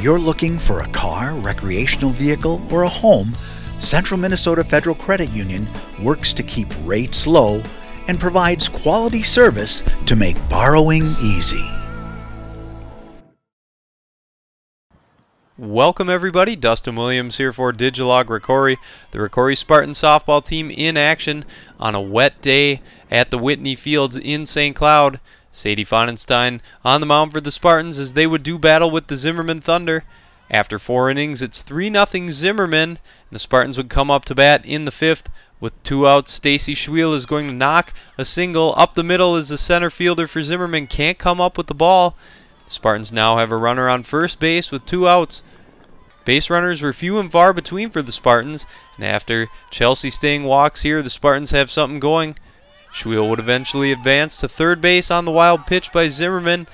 you're looking for a car, recreational vehicle, or a home, Central Minnesota Federal Credit Union works to keep rates low and provides quality service to make borrowing easy. Welcome everybody, Dustin Williams here for Digilog ROCORI, the ROCORI Spartan softball team in action on a wet day at the Whitney Fields in St. Cloud. Sadie Fonenstein on the mound for the Spartans as they would do battle with the Zimmerman Thunder. After 4 innings, it's 3-0 Zimmerman, and the Spartans would come up to bat in the 5th. With 2 outs, Stacy Schwiel is going to knock a single up the middle as the center fielder for Zimmerman can't come up with the ball. The Spartans now have a runner on first base with 2 outs. Base runners were few and far between for the Spartans, and after Chelsea Stang walks here, the Spartans have something going. Schwiel would eventually advance to third base on the wild pitch by Zimmerman,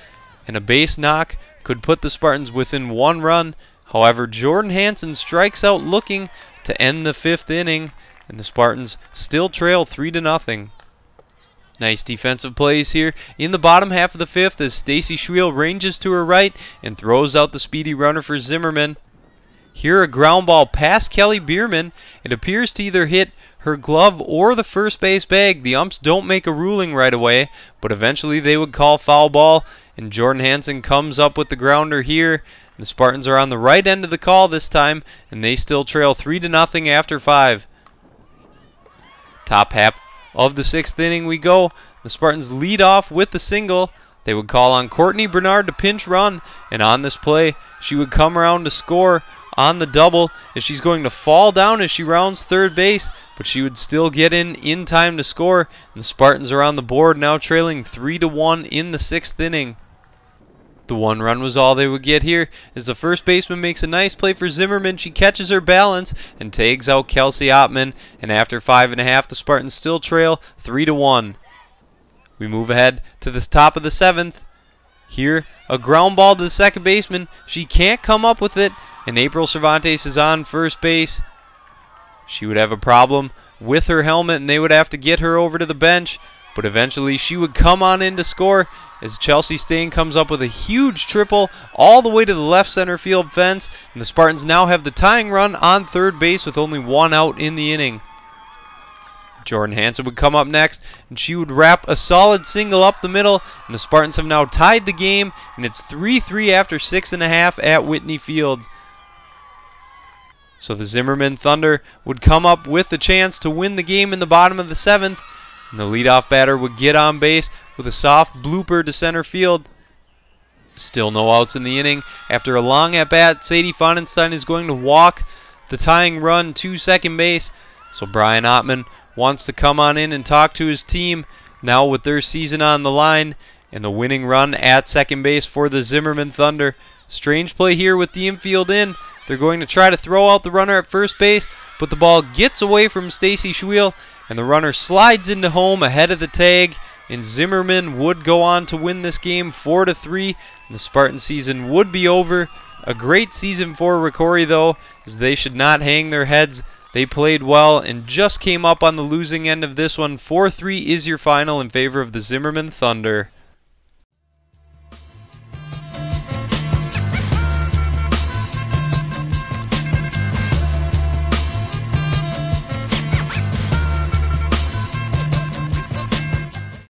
and a base knock could put the Spartans within 1 run. However, Jordan Hansen strikes out looking to end the 5th inning, and the Spartans still trail 3-0. Nice defensive plays here in the bottom half of the 5th as Stacy Schwiel ranges to her right and throws out the speedy runner for Zimmerman. Here a ground ball past Kelly Bierman. It appears to either hit her glove or the first base bag. The umps don't make a ruling right away, but eventually they would call foul ball, and Jordan Hansen comes up with the grounder here. The Spartans are on the right end of the call this time, and they still trail 3-0 after 5. Top half of the 6th inning we go. The Spartans lead off with a single. They would call on Courtney Bernard to pinch run, and on this play, she would come around to score on the double as she's going to fall down as she rounds third base, but she would still get in time to score, and the Spartans are on the board now trailing 3-1 in the 6th inning. The 1 run was all they would get here as the first baseman makes a nice play for Zimmerman. She catches her balance and tags out Kelsey Ottman, and after 5.5 the Spartans still trail 3-1. We move ahead to the top of the 7th. Here a ground ball to the second baseman. She can't come up with it, and April Cervantes is on first base. She would have a problem with her helmet, and they would have to get her over to the bench, but eventually she would come on in to score as Chelsea Stang comes up with a huge triple all the way to the left center field fence, and the Spartans now have the tying run on third base with only 1 out in the inning. Jordan Hansen would come up next, and she would wrap a solid single up the middle, and the Spartans have now tied the game, and it's 3-3 after 6.5 at Whitney Fields. So the Zimmerman Thunder would come up with a chance to win the game in the bottom of the 7th, and the leadoff batter would get on base with a soft blooper to center field. Still no outs in the inning. After a long at-bat, Sadie Fonenstein is going to walk the tying run to second base, so Brian Ottman wants to come on in and talk to his team now with their season on the line and the winning run at second base for the Zimmerman Thunder. Strange play here with the infield in. They're going to try to throw out the runner at first base, but the ball gets away from Stacy Schwiel, and the runner slides into home ahead of the tag, and Zimmerman would go on to win this game 4-3, and the Spartan season would be over. A great season for ROCORI, though, as they should not hang their heads. They played well and just came up on the losing end of this one. 4-3 is your final in favor of the Zimmerman Thunder.